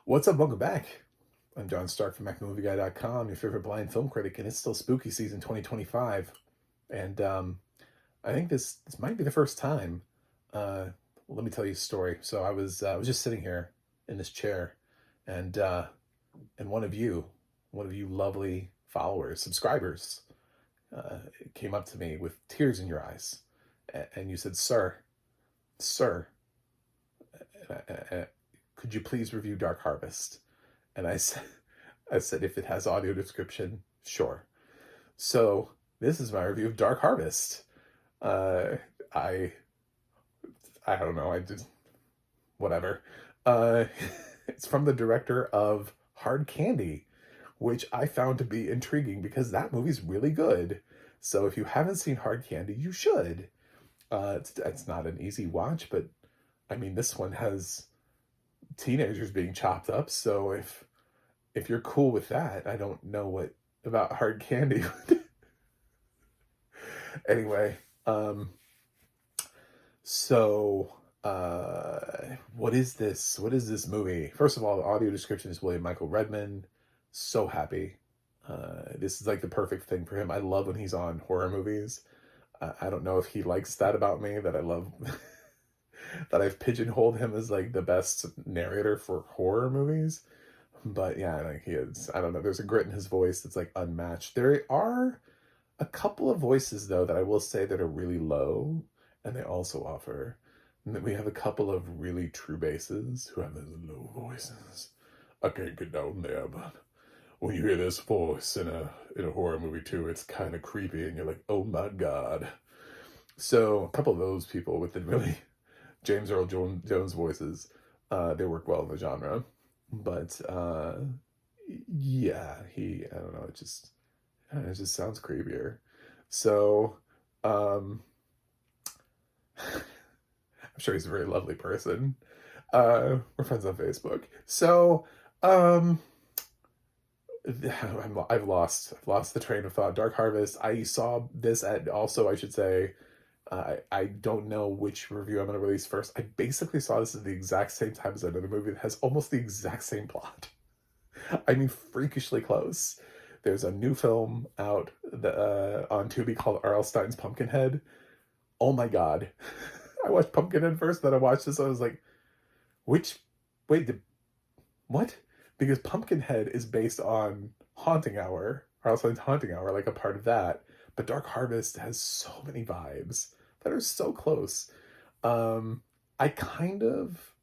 What's up? Welcome back. I'm John Stark from MacMovieGuy.com, your favorite blind film critic, and it's still spooky season 2025. And I think this might be the first time. Uh, Let me tell you a story. So I was just sitting here in this chair, and one of you lovely followers, subscribers, came up to me with tears in your eyes, and you said, "Sir, could you please review Dark Harvest?" And I said, if it has audio description, sure. So this is my review of Dark Harvest. Uh, I I don't know. I just whatever. Uh, it's from the director of Hard Candy, which I found to be intriguing because that movie's really good. So if you haven't seen Hard Candy, you should. It's not an easy watch, but I mean, this one has teenagers being chopped up. So if you're cool with that, I don't know what about Hard Candy. Anyway, so what is this? What is this movie? First of all, the audio description is William Michael Redman. So happy. This is like the perfect thing for him. I love when he's on horror movies. I don't know if he likes that about me, that I love that I've pigeonholed him as like the best narrator for horror movies. But yeah, like he is. I don't know. There's a grit in his voice that's like unmatched. There are a couple of voices though that I will say that are really low, and they also offer. And then we have a couple of really true basses who have those low voices. I can't get down there, but when you hear this voice in a horror movie too, it's kind of creepy, and you're like, oh my god. So a couple of those people with the really James Earl Jones voices, they work well in the genre. But yeah, I don't know, it just sounds creepier. So um I'm sure he's a very lovely person. We're friends on Facebook. So um I've lost the train of thought. Dark Harvest. I saw this at, also I should say, I don't know which review I'm going to release first. I basically saw this at the exact same time as another movie that has almost the exact same plot. I mean, freakishly close. There's a new film out on Tubi called R.L. Stein's Pumpkinhead. Oh my god. I watched Pumpkinhead first, then I watched this, I was like, which, wait, what? Because Pumpkinhead is based on Haunting Hour, R.L. Stein's Haunting Hour, like a part of that. But Dark Harvest has so many vibes that are so close. I kind of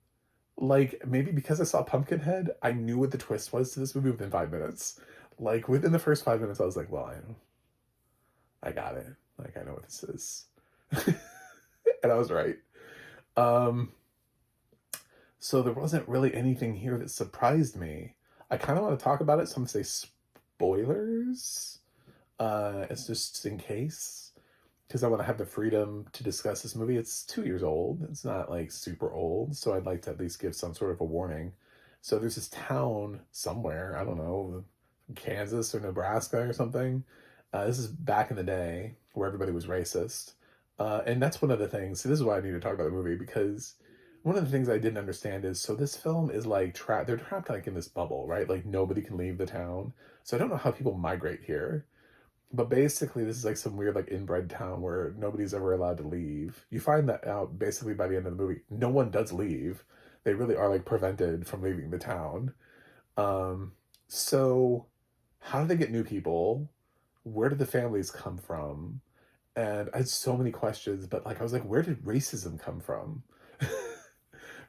like, maybe because I saw Pumpkinhead, I knew what the twist was to this movie within 5 minutes. Like within the first 5 minutes, I was like, well, I got it. Like I know what this is, and I was right. Um, so there wasn't really anything here that surprised me. I kind of want to talk about it, so I'm gonna say spoilers. It's just in case, because I want to have the freedom to discuss this movie. It's 2 years old. It's not like super old, so I'd like to at least give some sort of a warning. So there's this town somewhere, I don't know, Kansas or Nebraska or something. This is back in the day where everybody was racist. And that's one of the things. See, this is why I need to talk about the movie, because one of the things I didn't understand is, so this film is like they're trapped like in this bubble, right? Like nobody can leave the town. So I don't know how people migrate here. But basically, this is like some weird, like, inbred town where nobody's ever allowed to leave. You find that out basically by the end of the movie. No one does leave. They really are, like, prevented from leaving the town. Um, so how do they get new people? Where did the families come from? And I had so many questions, but, like, I was like, where did racism come from?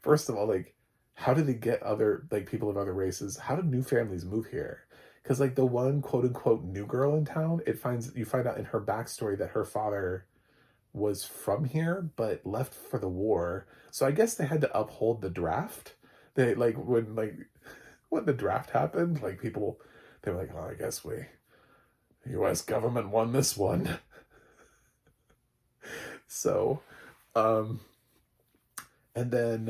First of all, like, how did they get other, like, people of other races? How did new families move here? Because like the one quote unquote new girl in town, you find out in her backstory that her father was from here but left for the war. So I guess they had to uphold the draft. They when the draft happened, like people, they were like, oh, I guess the U.S. government won this one. So, um, and then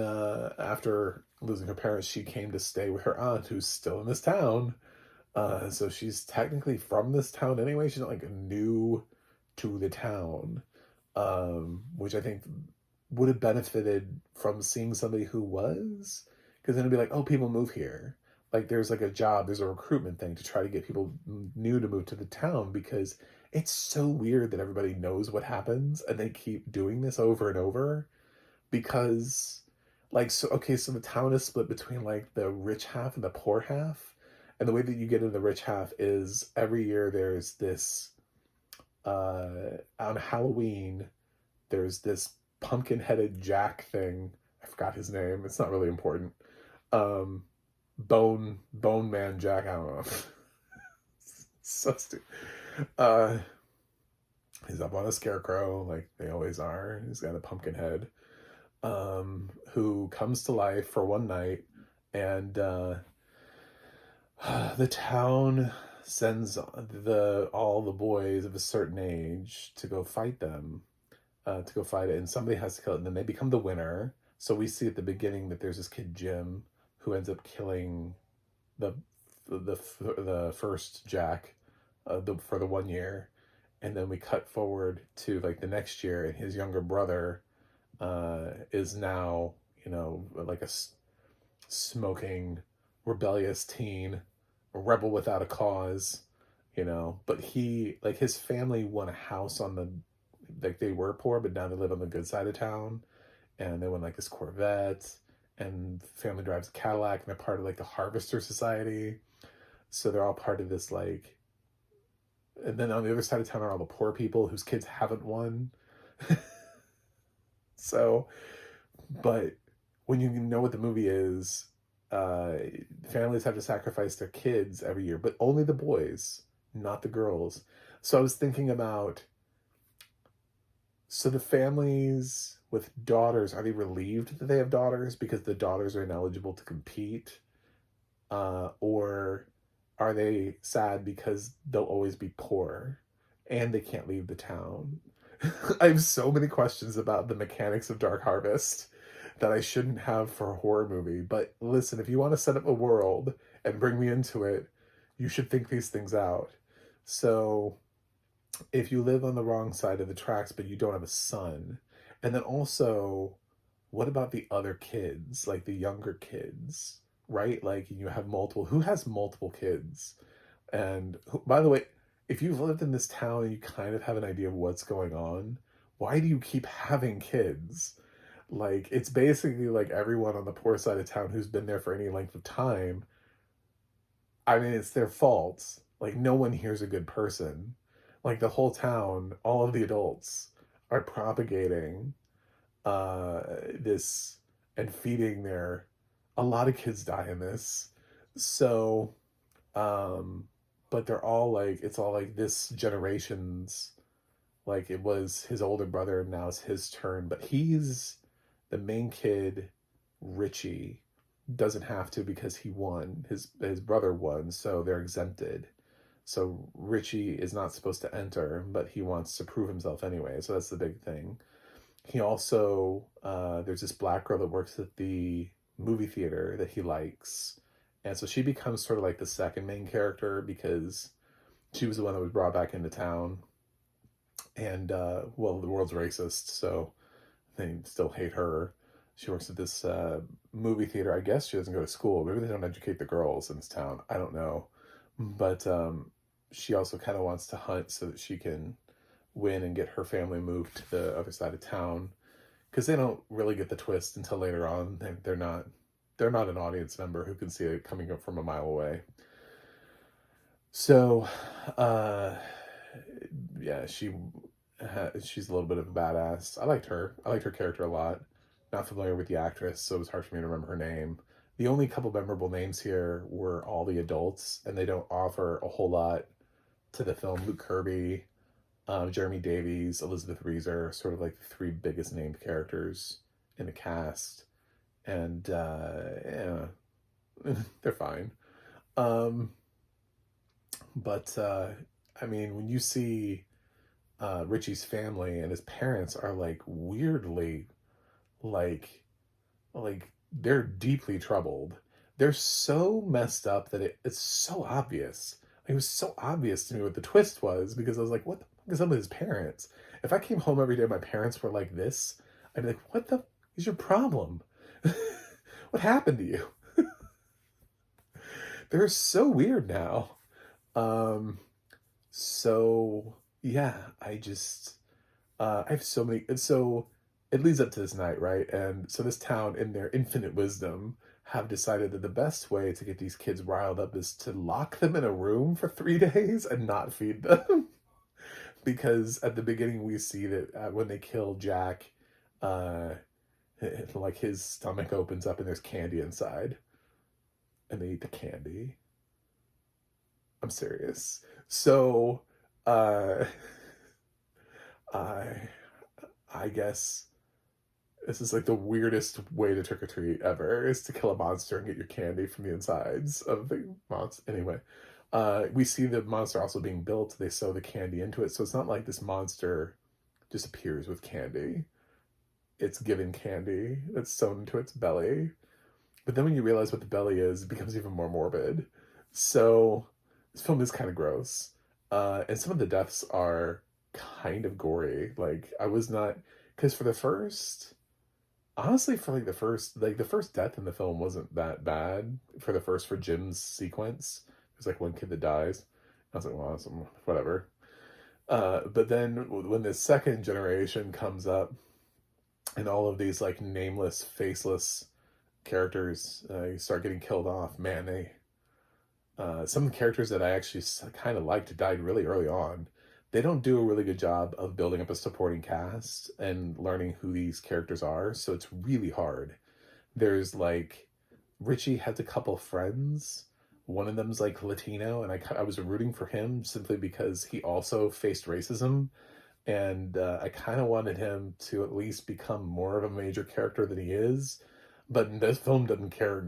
after losing her parents, she came to stay with her aunt, who's still in this town. So she's technically from this town anyway. She's not like new to the town, which I think would have benefited from seeing somebody who was, Because then it'd be like, oh, people move here. Like there's like a job, there's a recruitment thing to try to get people new to move to the town, because it's so weird that everybody knows what happens and they keep doing this over and over. Because like, so okay, so the town is split between like the rich half and the poor half. And the way that you get in the rich half is every year there's this on Halloween, there's this pumpkin-headed Jack thing. I forgot his name. It's not really important. Um, Bone Man Jack. I don't know. So stupid. Uh, he's up on a scarecrow, like they always are. He's got a pumpkin head. Who comes to life for one night, and the town sends all the boys of a certain age to go fight them, to go fight it, and somebody has to kill it, and then they become the winner. So we see at the beginning that there's this kid Jim who ends up killing the first Jack, for the 1 year, and then we cut forward to like the next year, and his younger brother is now, like a smoking, rebellious teen, a rebel without a cause, but he, like, his family won a house on the, like, they were poor, but now they live on the good side of town, and they won like this Corvette, and the family drives a Cadillac, and they're part of like the Harvester Society, so they're all part of this, like, and then on the other side of town are all the poor people whose kids haven't won. So, but when you know what the movie is, families have to sacrifice their kids every year, but only the boys, not the girls. So I was thinking about, so the families with daughters, are they relieved that they have daughters because the daughters are ineligible to compete? Or are they sad because they'll always be poor and they can't leave the town? I have so many questions about the mechanics of Dark Harvest that I shouldn't have for a horror movie. But listen, if you want to set up a world and bring me into it, you should think these things out. So if you live on the wrong side of the tracks, but you don't have a son, and then also, what about the other kids, like the younger kids, right? Like you have multiple, who has multiple kids? And by the way, if you've lived in this town and you kind of have an idea of what's going on, why do you keep having kids? Like, it's basically like everyone on the poor side of town who's been there for any length of time. I mean, it's their fault. Like, no one here's a good person. Like, the whole town, all of the adults are propagating this and feeding a lot of kids die in this. So, but they're all like, it's all like this generation's, like, it was his older brother and now it's his turn, but he's the main kid. Richie doesn't have to because he won, his brother won, so they're exempted. So Richie is not supposed to enter, but he wants to prove himself anyway, so that's the big thing. He also, there's this black girl that works at the movie theater that he likes, and so she becomes sort of like the second main character because she was the one that was brought back into town. And, well, the world's racist, so they still hate her. She works at this movie theater. I guess she doesn't go to school. Maybe they don't educate the girls in this town. I don't know. But she also kind of wants to hunt so that she can win and get her family moved to the other side of town. Because they don't really get the twist until later on. They're not an audience member who can see it coming up from a mile away. So, yeah, she's a little bit of a badass. I liked her character a lot. Not familiar with the actress, so it was hard for me to remember her name. The only couple memorable names here were all the adults, and they don't offer a whole lot to the film. Luke Kirby, Jeremy Davies, Elizabeth Reeser, sort of like the three biggest named characters in the cast. And, yeah, they're fine. But I mean, when you see Richie's family and his parents are like weirdly, like they're deeply troubled. They're so messed up that it's so obvious. It was so obvious to me what the twist was, because I was like, what the fuck is up with his parents? If I came home every day and my parents were like this, I'd be like, what the fuck is your problem? What happened to you? They're so weird now. Um, so yeah, I have so many, and so it leads up to this night, right? And so this town, in their infinite wisdom, have decided that the best way to get these kids riled up is to lock them in a room for 3 days and not feed them. Because at the beginning we see that when they kill Jack, uh, like his stomach opens up and there's candy inside, and they eat the candy. I'm serious. So, uh, I, I guess this is like the weirdest way to trick or treat ever, is to kill a monster and get your candy from the insides of the monster. Anyway, we see the monster also being built. They sew the candy into it, so it's not like this monster just appears with candy. It's given candy that's sewn into its belly. But then when you realize what the belly is, it becomes even more morbid. So this film is kind of gross. And some of the deaths are kind of gory. Like, I was not, because for the first, honestly, for like the first death in the film wasn't that bad. For Jim's sequence, there's like one kid that dies. I was like, well, awesome, whatever. But then when the second generation comes up, and all of these like nameless, faceless characters start getting killed off, man, some of the characters that I actually kind of liked died really early on. They don't do a really good job of building up a supporting cast and learning who these characters are, so it's really hard. There's like, Richie has a couple friends. One of them's like Latino, and I was rooting for him simply because he also faced racism, and I kind of wanted him to at least become more of a major character than he is. But this film doesn't care.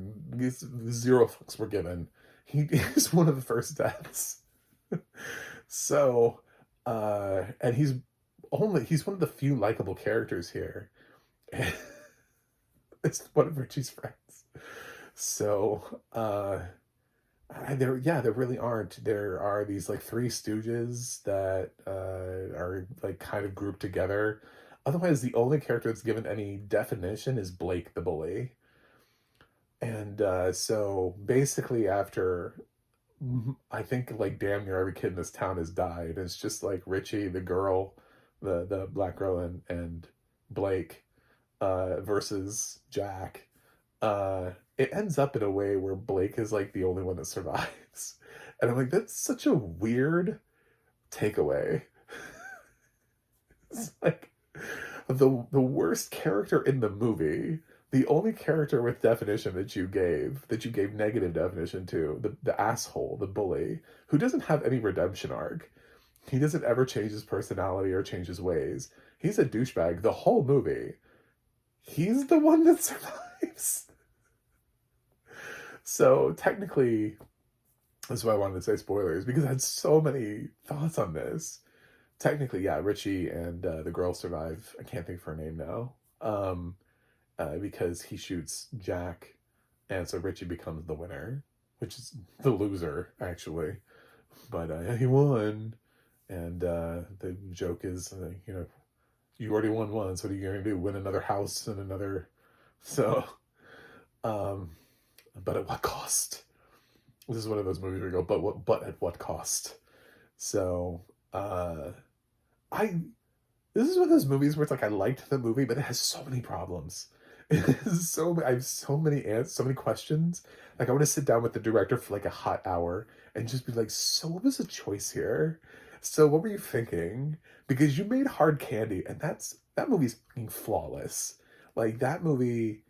Zero fucks were given. He is one of the first deaths. So, and he's one of the few likable characters here. It's one of Richie's friends. So, there really aren't. There are these like three stooges that are like kind of grouped together. Otherwise, the only character that's given any definition is Blake the bully. And so basically, after I think like damn near every kid in this town has died, it's just like Richie, the girl, the black girl, and Blake versus Jack. It ends up in a way where Blake is like the only one that survives. And I'm like, that's such a weird takeaway. It's like the worst character in the movie, the only character with definition that you gave negative definition to, the asshole, the bully, who doesn't have any redemption arc. He doesn't ever change his personality or change his ways. He's a douchebag the whole movie. He's the one that survives. So technically, that's why I wanted to say spoilers, because I had so many thoughts on this. Technically, yeah, Richie and the girl survive. I can't think of her name now. Because he shoots Jack, and so Richie becomes the winner, which is the loser, actually. But he won, and the joke is, you already won once. What are you going to do? Win another house and another? So, but at what cost? This is one of those movies where you go, but at what cost? So, this is one of those movies where it's like, I liked the movie, but it has so many problems. I have so many questions. Like, I want to sit down with the director for like a hot hour and just be like, so what was the choice here? So what were you thinking? Because you made Hard Candy, and that movie's fucking flawless. Like, that movie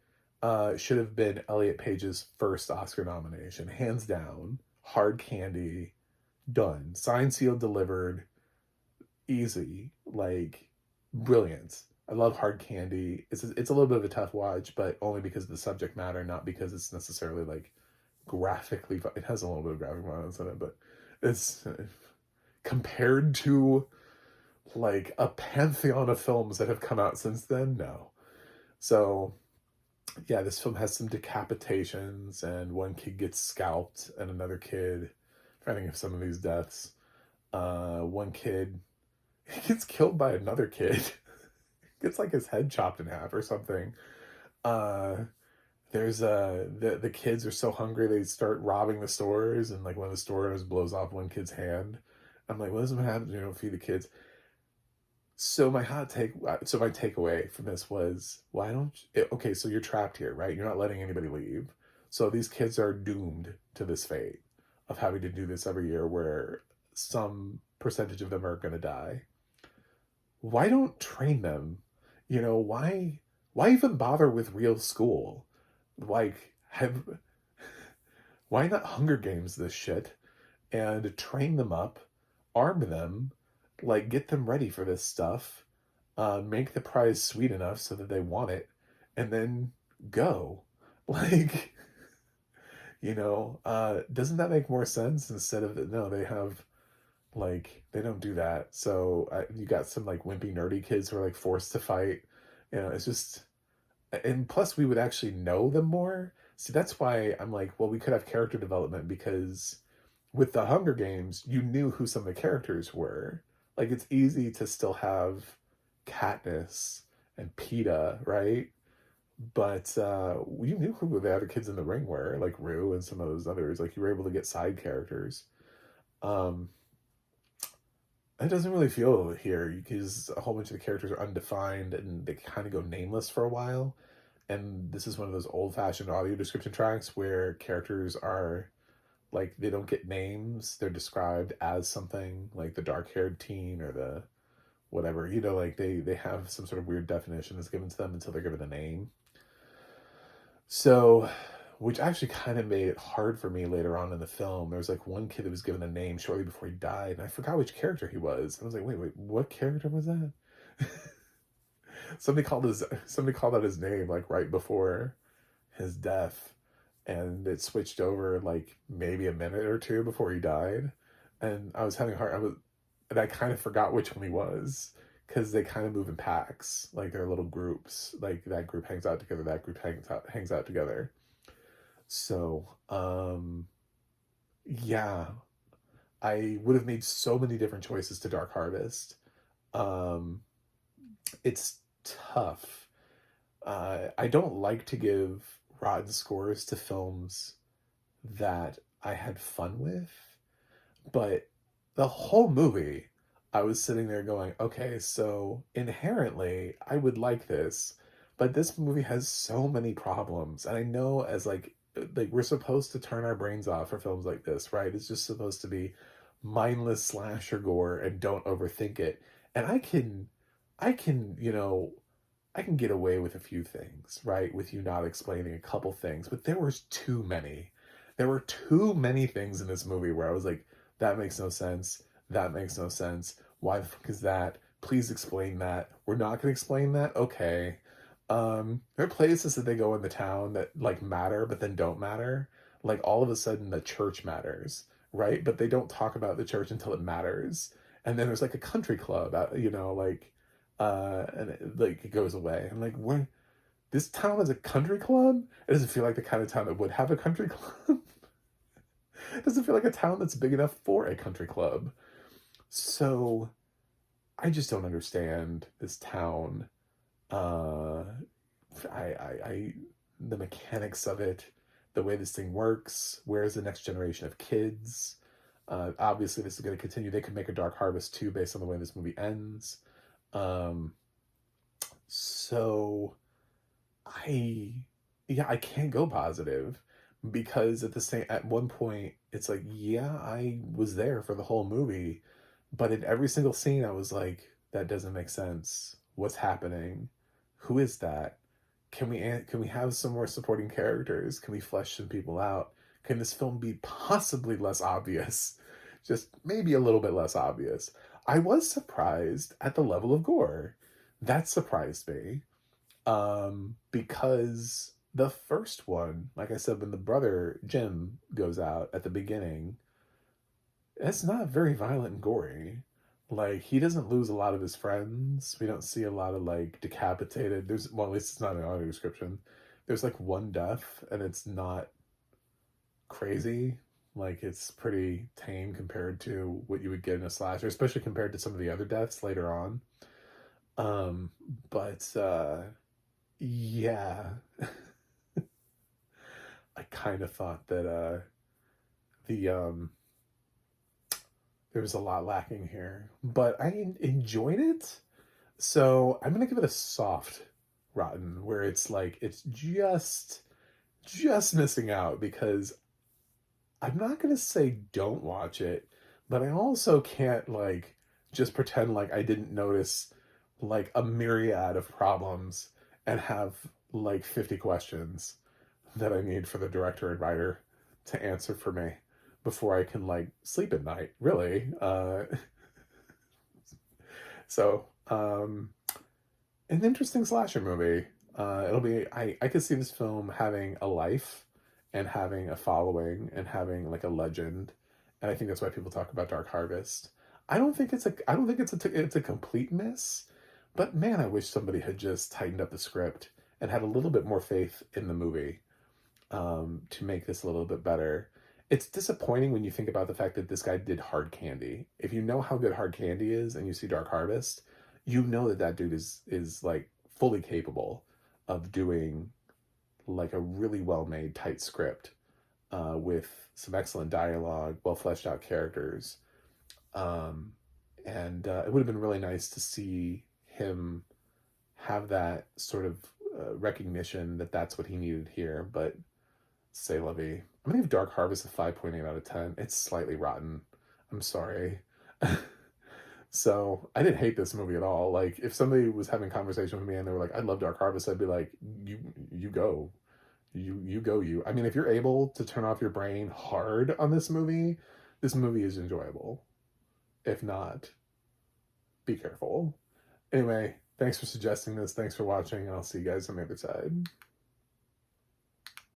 should have been Elliot Page's first Oscar nomination, hands down. Hard Candy, done. Signed, sealed, delivered. Easy. Like, brilliant. I love Hard Candy. It's a little bit of a tough watch, but only because of the subject matter, not because it's necessarily like graphically. It has a little bit of graphic violence in it, but it's compared to like a pantheon of films that have come out since then, no. So yeah, this film has some decapitations, and one kid gets scalped, and another kid, I'm trying to think of some of these deaths. One kid, he gets killed by another kid. Gets like his head chopped in half or something. There's the kids are so hungry they start robbing the stores, and like one of the store owners blows off one kid's hand. I'm like, what is what happens when you don't feed the kids? So so my takeaway from this was, why don't okay, so you're trapped here, right? You're not letting anybody leave. So these kids are doomed to this fate of having to do this every year where some percentage of them are going to die. Why don't train them? Why even bother with real school? Like, have why not Hunger Games this shit and train them up, arm them, like get them ready for this stuff, make the prize sweet enough so that they want it, and then go. Like, doesn't that make more sense instead of no, they have like they don't do that. So you got some like wimpy nerdy kids who are like forced to fight. It's just, and plus we would actually know them more. See, that's why I'm like, well, we could have character development because with the Hunger Games, you knew who some of the characters were. Like it's easy to still have Katniss and Peeta, right? But you knew who the other kids in the ring were, like Rue and some of those others. Like you were able to get side characters. Um, it doesn't really feel here because a whole bunch of the characters are undefined and they kind of go nameless for a while. And this is one of those old-fashioned audio description tracks where characters are like they don't get names. They're described as something like the dark-haired teen or the whatever. Like they have some sort of weird definition that's given to them until they're given a name. So, which actually kind of made it hard for me later on in the film. There was like one kid that was given a name shortly before he died, and I forgot which character he was. I was like, wait, what character was that? Somebody called out his name like right before his death, and it switched over like maybe a minute or two before he died, and I was having a hard. And I kind of forgot which one he was because they kind of move in packs, like they're little groups. Like that group hangs out together, that group hangs out together. So, yeah, I would have made so many different choices to Dark Harvest. Um, it's tough. I don't like to give rotten scores to films that I had fun with, but the whole movie, I was sitting there going, okay, so inherently, I would like this, but this movie has so many problems, and I know as like we're supposed to turn our brains off for films like this, right? It's just supposed to be mindless slasher gore and don't overthink it. And I can get away with a few things, right? With you not explaining a couple things, but there was too many. There were too many things in this movie where I was like, that makes no sense. That makes no sense. Why the fuck is that? Please explain that. We're not going to explain that? Okay. There are places that they go in the town that like matter, but then don't matter. Like all of a sudden the church matters, right? But they don't talk about the church until it matters. And then there's like a country club, and it goes away. I'm like, what? This town is a country club? It doesn't feel like the kind of town that would have a country club. It doesn't feel like a town that's big enough for a country club. So I just don't understand this town. Uh, I the mechanics of it, the way this thing works. Where's the next generation of kids? Obviously, this is going to continue. They could make a Dark Harvest 2 based on the way this movie ends. Um, so I can't go positive because at one point it's like, yeah, I was there for the whole movie, but in every single scene I was like, that doesn't make sense. What's happening? Who is that? Can we have some more supporting characters? Can we flesh some people out? Can this film be possibly less obvious? Just maybe a little bit less obvious. I was surprised at the level of gore. That surprised me. Because the first one, like I said, when the brother Jim goes out at the beginning, it's not very violent and gory. Like he doesn't lose a lot of his friends. We don't see a lot of like decapitated. Well, at least it's not an audio description. There's like one death, and it's not crazy. Like it's pretty tame compared to what you would get in a slasher, especially compared to some of the other deaths later on. But yeah. I kind of thought that the there was a lot lacking here, but I enjoyed it. So I'm gonna give it a soft rotten, where it's like it's just missing out, because I'm not gonna say don't watch it, but I also can't like just pretend like I didn't notice like a myriad of problems and have like 50 questions that I need for the director and writer to answer for me before I can like sleep at night, really. So an interesting slasher movie. It'll be I could see this film having a life and having a following and having like a legend. And I think that's why people talk about Dark Harvest. I don't think it's a complete miss, but man, I wish somebody had just tightened up the script and had a little bit more faith in the movie, to make this a little bit better. It's disappointing when you think about the fact that this guy did Hard Candy. If you know how good Hard Candy is and you see Dark Harvest, you know that that dude is like fully capable of doing like a really well made tight script, with some excellent dialogue, well fleshed out characters, um, and it would have been really nice to see him have that sort of recognition that that's what he needed here. But say la vie. I'm gonna give Dark Harvest a 5.8 out of 10. It's slightly rotten. I'm sorry. So I didn't hate this movie at all. Like if somebody was having a conversation with me and they were like, "I love Dark Harvest," I'd be like, "You go, you go, you." I mean, if you're able to turn off your brain hard on this movie is enjoyable. If not, be careful. Anyway, thanks for suggesting this. Thanks for watching. I'll see you guys on the other side.